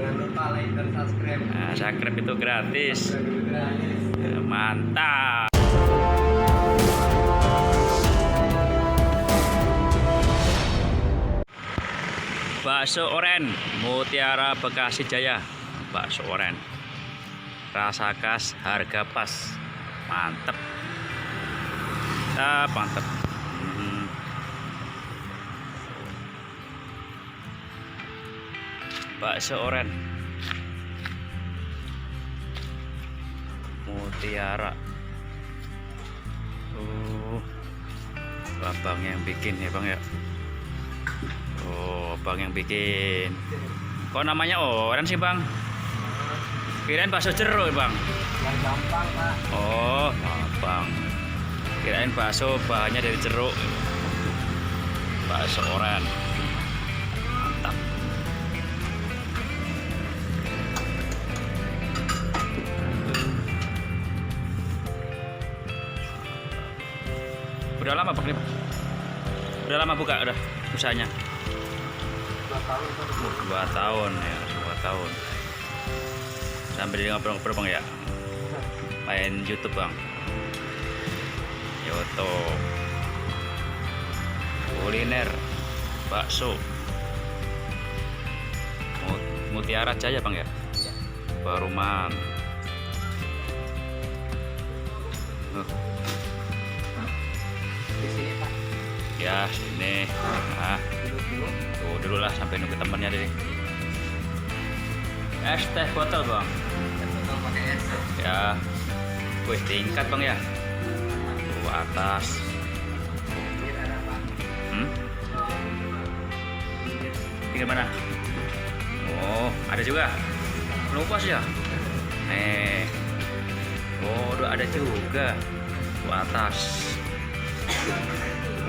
Jangan lupa like dan subscribe. Nah, subscribe itu gratis. Mantap. Bakso oren Mutiara Bekasi Jaya. Bakso oren, rasa khas, harga pas, mantep. Mantep. Bakso oren Mutiara. Abang yang bikin ya bang ya. Bang yang bikin. Kok namanya oren sih bang? Kirain bakso jeruk bang. Yang gampang pak. Gampang. Kirain bakso bahannya dari jeruk. Bakso oren. Mantap. Udah lama bang? Udah lama buka udah usahanya? 2 tahun. 2 tahun ya, 2 tahun. Sambil di ngobrol-ngobrol bang ya. Main YouTube bang. YouTube. Kuliner bakso Mutiara Jaya bang ya. Baruman. Di sini pak. Ya sini. Nah, dulu lah sampai nunggu temennya deh. Es teh botol bang. Betul pakai es. Ya. Wih tingkat bang ya. Tuh atas. Ini ada pak. Tinggal mana? Ada juga. Lupa sih ya. Udah ada juga. Tuh atas.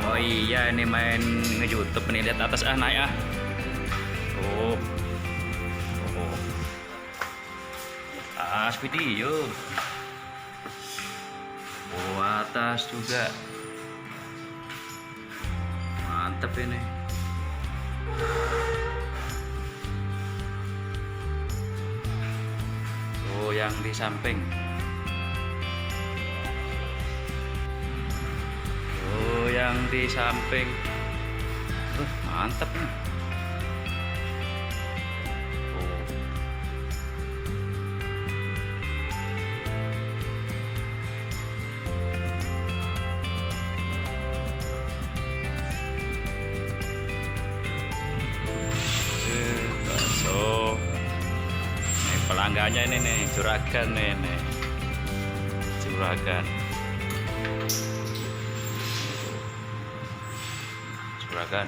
Oh iya, ini main nge-YouTube nih, lihat atas naik atas video. Atas juga. Mantep ini. Yang di samping. Yang di samping. Mantep nih. Bakso. Ini pelanggannya ini nih, juragan nih. Juragan. Juragan.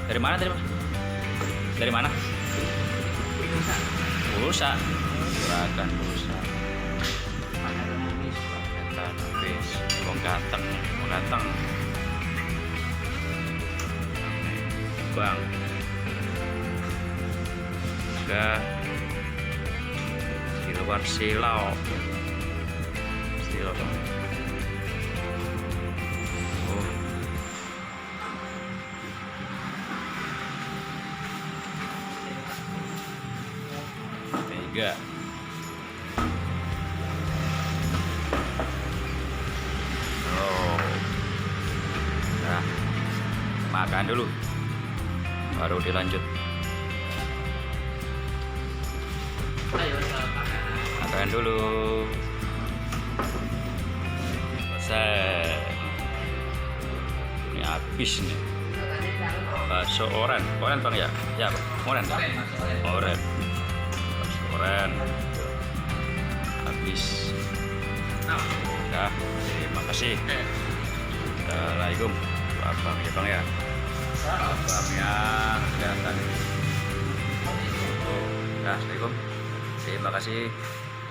Dari mana tadi Mas? Dari mana? Pulsa. Juragan pulsa. Paketan habis. Wong ganteng. Bang. Di luar silau tiga. Nah, makan dulu baru dilanjut. Makan dulu. Selesai. Ini habis nih. Bakso oren bang ya? Ya oren. Bakso oren. Habis. Nah, terima kasih. Assalamualaikum. Abang ya bang ya. Abangnya kelihatan. Assalamualaikum. Terima kasih.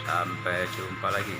Sampai jumpa lagi.